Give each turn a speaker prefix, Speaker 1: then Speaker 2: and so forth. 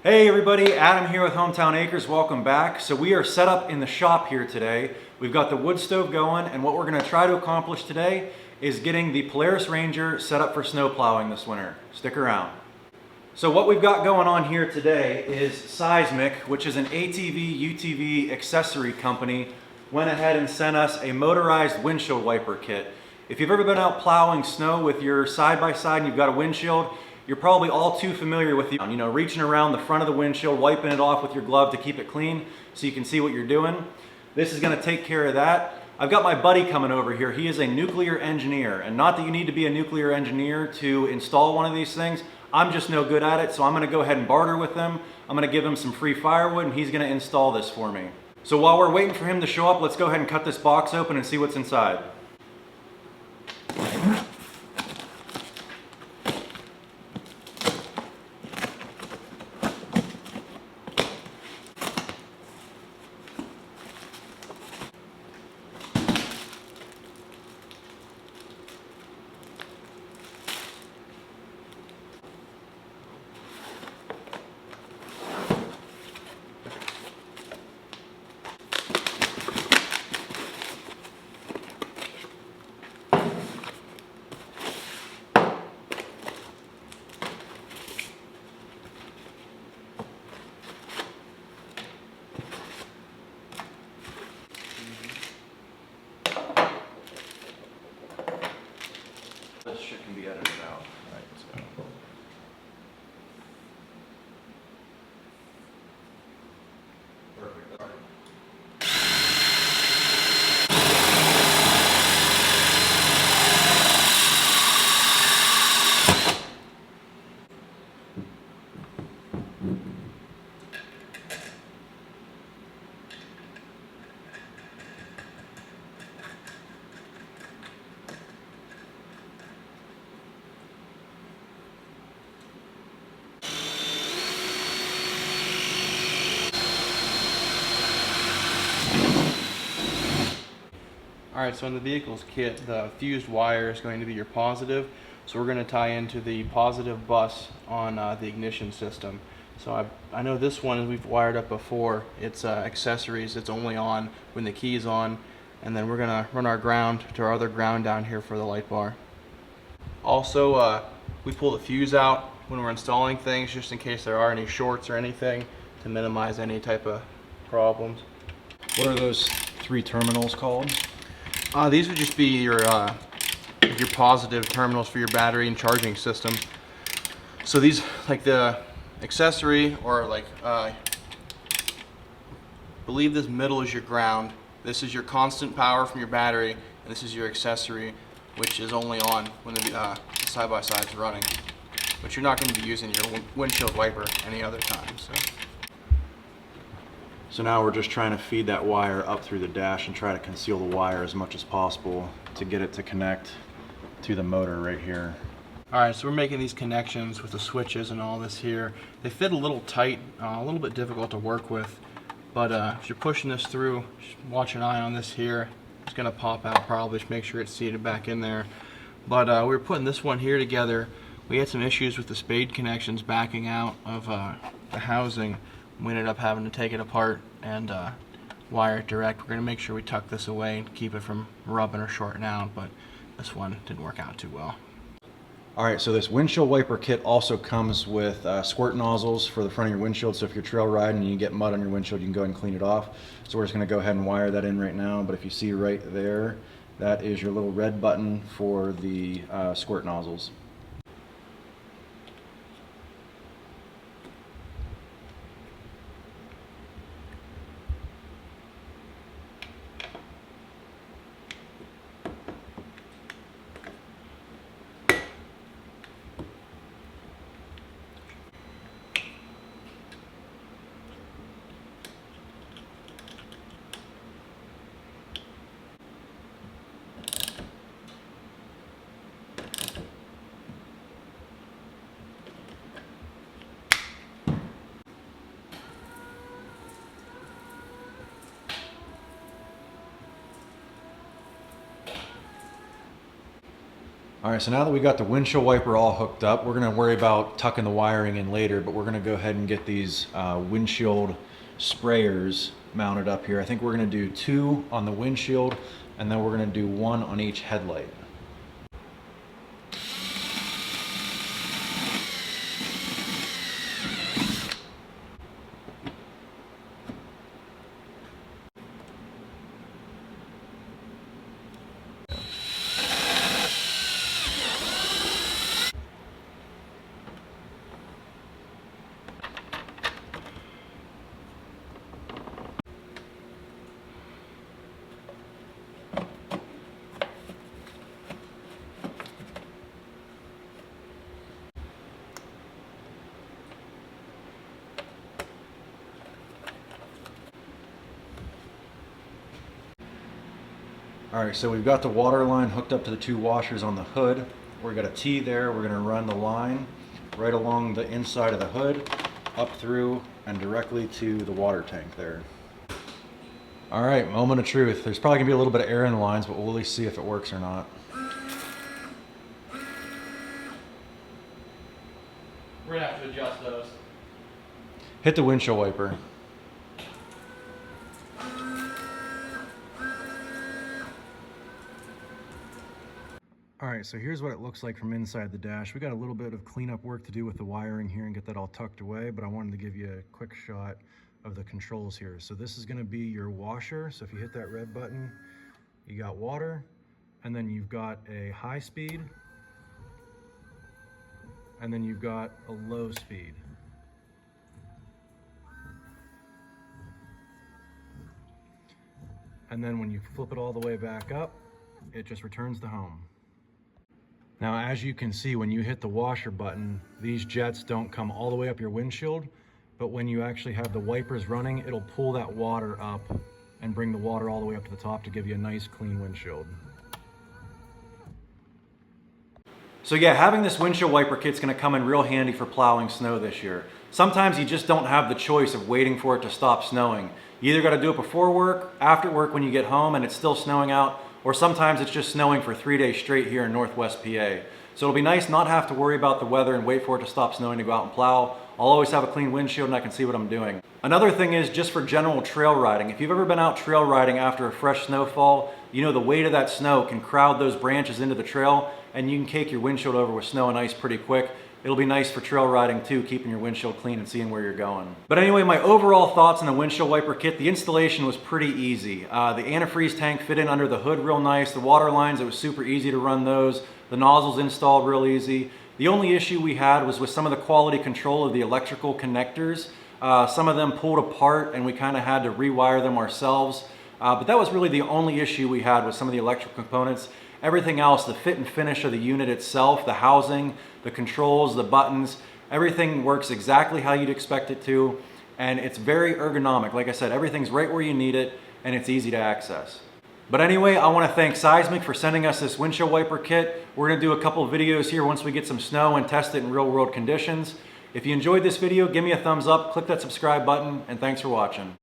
Speaker 1: Hey everybody, Adam here with Hometown Acres. Welcome back. So we are set up in the shop here today. We've got the wood stove going, and what we're going to try to accomplish today is getting the Polaris Ranger set up for snow plowing this winter. Stick around. So what we've got going on here today is Seizmik, which is an ATV, UTV accessory company, went ahead and sent us a motorized windshield wiper kit. If you've ever been out plowing snow with your side-by-side and you've got a windshield, you're probably all too familiar with reaching around the front of the windshield, wiping it off with your glove to keep it clean so you can see what you're doing. This is going to take care of that. I've got my buddy coming over here. He is a nuclear engineer, and not that you need to be a nuclear engineer to install one of these things. I'm just no good at it, so I'm going to go ahead and barter with him. I'm going to give him some free firewood, and he's going to install this for me. So while we're waiting for him to show up, let's go ahead and cut this box open and see what's inside. This shit can be edited out. Right, so. Perfect. All right.
Speaker 2: Alright, so in the vehicle's kit, the fused wire is going to be your positive, so we're going to tie into the positive bus on the ignition system. So I know this one we've wired up before. It's accessories, it's only on when the key's on, and then we're going to run our ground to our other ground down here for the light bar. Also, we pull the fuse out when we're installing things just in case there are any shorts or anything to minimize any type of problems.
Speaker 1: What are those three terminals called?
Speaker 2: These would just be your positive terminals for your battery and charging system. So these, like the accessory, or like, believe this middle is your ground. This is your constant power from your battery, and this is your accessory, which is only on when the side-by-side is running. But you're not going to be using your windshield wiper any other time.
Speaker 1: So now we're just trying to feed that wire up through the dash and try to conceal the wire as much as possible to get it to connect to the motor right here.
Speaker 2: Alright, so we're making these connections with the switches and all this here. They fit a little tight, a little bit difficult to work with, but if you're pushing this through, just watch an eye on this here. It's going to pop out probably, just make sure it's seated back in there. But we were putting this one here together. We had some issues with the spade connections backing out of the housing. We ended up having to take it apart and wire it direct. We're going to make sure we tuck this away and keep it from rubbing or shorting out, but this one didn't work out too well.
Speaker 1: Alright, so this windshield wiper kit also comes with squirt nozzles for the front of your windshield, so if you're trail riding and you get mud on your windshield, you can go ahead and clean it off. So we're just going to go ahead and wire that in right now, but if you see right there, that is your little red button for the squirt nozzles. All right, so now that we got the windshield wiper all hooked up, we're gonna worry about tucking the wiring in later, but we're gonna go ahead and get these windshield sprayers mounted up here. I think we're gonna do 2 on the windshield, and then we're gonna do 1 on each headlight. All right, so we've got the water line hooked up to the 2 washers on the hood. We've got a T there. We're gonna run the line right along the inside of the hood, up through and directly to the water tank there. All right, moment of truth. There's probably gonna be a little bit of air in the lines, but we'll at least see if it works or not.
Speaker 2: We're gonna have to adjust those.
Speaker 1: Hit the windshield wiper. All right, so here's what it looks like from inside the dash. We got a little bit of cleanup work to do with the wiring here and get that all tucked away, but I wanted to give you a quick shot of the controls here. So this is gonna be your washer. So if you hit that red button, you got water, and then you've got a high speed, and then you've got a low speed. And then when you flip it all the way back up, it just returns to home. Now, as you can see, when you hit the washer button, these jets don't come all the way up your windshield, but when you actually have the wipers running, it'll pull that water up and bring the water all the way up to the top to give you a nice clean windshield. So yeah, having this windshield wiper kit's gonna come in real handy for plowing snow this year. Sometimes you just don't have the choice of waiting for it to stop snowing. You either gotta do it before work, after work when you get home and it's still snowing out, or sometimes it's just snowing for 3 days straight here in Northwest PA. So it'll be nice not have to worry about the weather and wait for it to stop snowing to go out and plow. I'll always have a clean windshield and I can see what I'm doing. Another thing is just for general trail riding. If you've ever been out trail riding after a fresh snowfall, you know the weight of that snow can crowd those branches into the trail and you can cake your windshield over with snow and ice pretty quick. It'll be nice for trail riding too, keeping your windshield clean and seeing where you're going. But anyway, my overall thoughts on the windshield wiper kit, the installation was pretty easy. The antifreeze tank fit in under the hood real nice. The water lines, it was super easy to run those. The nozzles installed real easy. The only issue we had was with some of the quality control of the electrical connectors. Some of them pulled apart and we kind of had to rewire them ourselves. But that was really the only issue we had with some of the electrical components. Everything else, the fit and finish of the unit itself, the housing, the controls, the buttons, everything works exactly how you'd expect it to. And it's very ergonomic. Like I said, everything's right where you need it and it's easy to access. But anyway, I want to thank Seizmik for sending us this windshield wiper kit. We're going to do a couple of videos here once we get some snow and test it in real world conditions. If you enjoyed this video, give me a thumbs up, click that subscribe button, and thanks for watching.